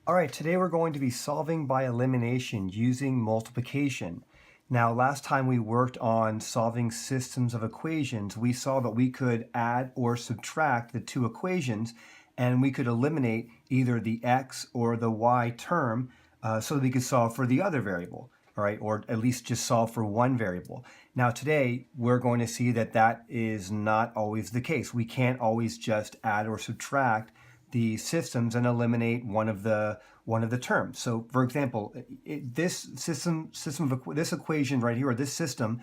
All right, today we're going to be solving by elimination using multiplication. Now, last time we worked on solving systems of equations, we saw that we could add or subtract the two equations, and we could eliminate either the x or the y term so that we could solve for the other variable, all right, or at least just solve for one variable. Now, today we're going to see that that is not always the case. We can't always just add or subtract the systems and eliminate one of the terms. So, for example, this equation right here, or this system,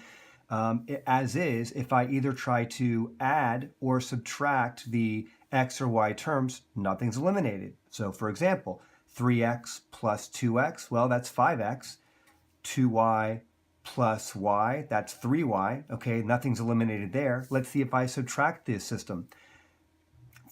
as is, if I either try to add or subtract the x or y terms, nothing's eliminated. So, for example, 3x plus 2x, well, that's 5x. 2y plus y, that's 3y. Okay, nothing's eliminated there. Let's see if I subtract this system.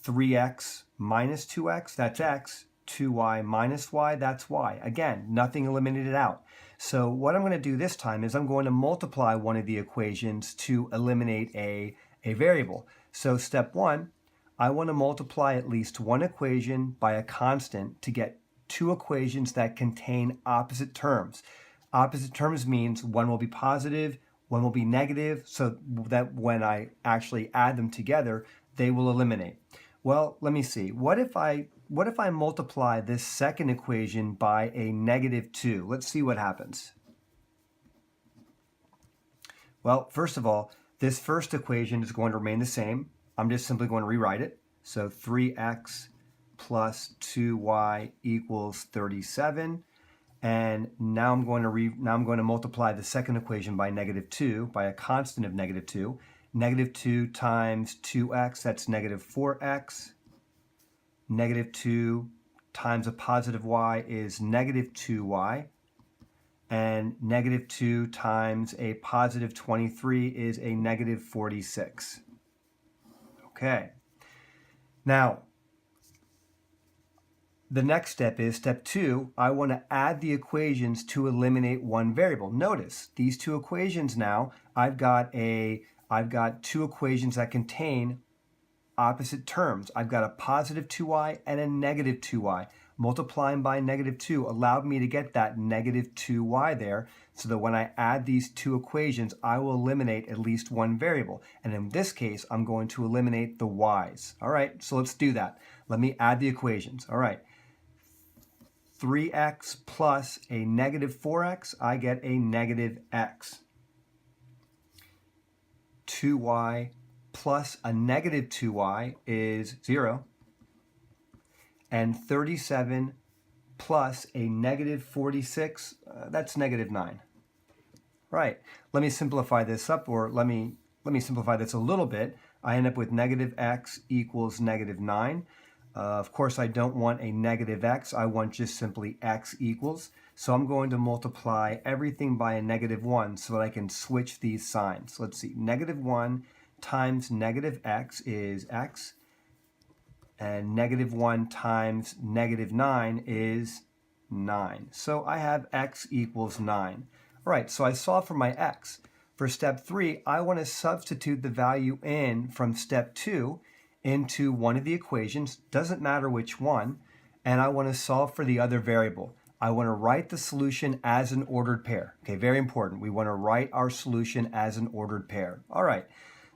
3x minus 2x, that's x. 2y minus y, that's y. Again, nothing eliminated out. So what I'm going to do this time is I'm going to multiply one of the equations to eliminate a variable. So step one, I want to multiply at least one equation by a constant to get two equations that contain opposite terms. Opposite terms means one will be positive, one will be negative, so that when I actually add them together, they will eliminate. Well, let me see. What if I multiply this second equation by a -2? Let's see what happens. Well, first of all, this first equation is going to remain the same. I'm just simply going to rewrite it. So 3x plus 2y equals 37. And now I'm going to multiply the second equation by -2, by a constant of -2. -2 times 2x, that's -4x. -2 times a positive y is -2y. And -2 times a positive 23 is a -46. Okay. Now, the next step is step 2. I want to add the equations to eliminate one variable. Notice these two equations now, I've got two equations that contain opposite terms. I've got a positive 2y and a negative 2y. Multiplying by -2 allowed me to get that -2y there, so that when I add these two equations, I will eliminate at least one variable. And in this case, I'm going to eliminate the y's. All right, so let's do that. Let me add the equations. All right. 3x plus a -4x, I get a -x. 2y plus a -2y is 0. And 37 plus a -46, that's -9. Right. Let me simplify this up, or let me simplify this a little bit. I end up with -x equals -9. Of course, I don't want a -x. I want just simply x equals. So I'm going to multiply everything by a -1 so that I can switch these signs. Let's see. -1 times -x is x. And -1 times -9 is 9. So I have x equals 9. All right, so I solved for my x. For step 3, I want to substitute the value in from step 2 into one of the equations, doesn't matter which one, and I want to solve for the other variable. I want to write the solution as an ordered pair. Okay, very important. We want to write our solution as an ordered pair. All right,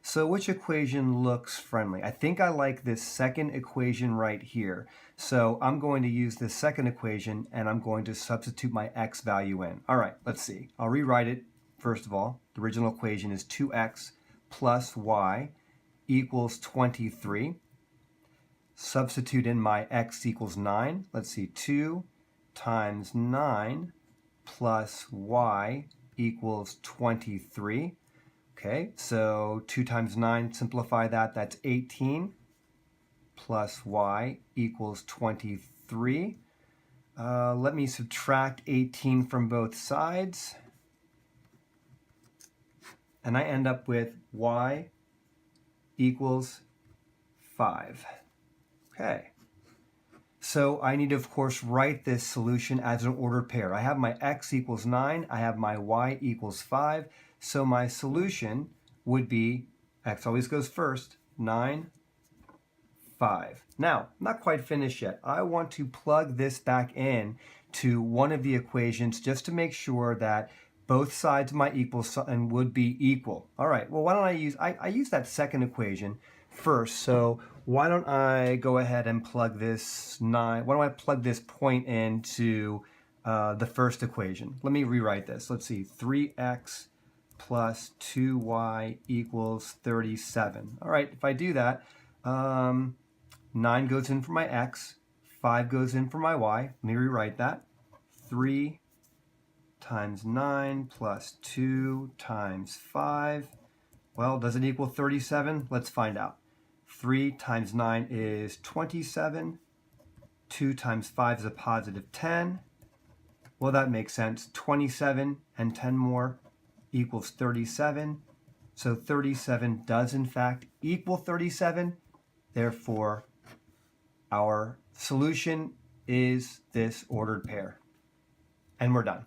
so which equation looks friendly? I think I like this second equation right here. So I'm going to use this second equation, and I'm going to substitute my x value in. All right, let's see. I'll rewrite it. First of all, the original equation is 2x plus y equals 23. Substitute in my x equals 9. Let's see, 2 times 9 plus y equals 23. Okay, so 2 times 9, simplify that, that's 18 plus y equals 23. Let me subtract 18 from both sides. And I end up with y equals 5. Okay. So I need to, of course, write this solution as an ordered pair. I have my x equals 9. I have my y equals 5. So my solution would be, x always goes first, 9, 5. Now, I'm not quite finished yet. I want to plug this back in to one of the equations just to make sure that both sides of my equal sign would be equal. All right, well, why don't I use that second equation first. So why don't I go ahead and plug this why don't I plug this point into the first equation? Let me rewrite this. Let's see, 3x plus 2y equals 37. All right, if I do that, 9 goes in for my x, 5 goes in for my y. Let me rewrite that. 3 times 9 plus 2 times 5. Well, does it equal 37? Let's find out. 3 times 9 is 27. 2 times 5 is a positive 10. Well, that makes sense. 27 and 10 more equals 37. So 37 does in fact equal 37. Therefore, our solution is this ordered pair. And we're done.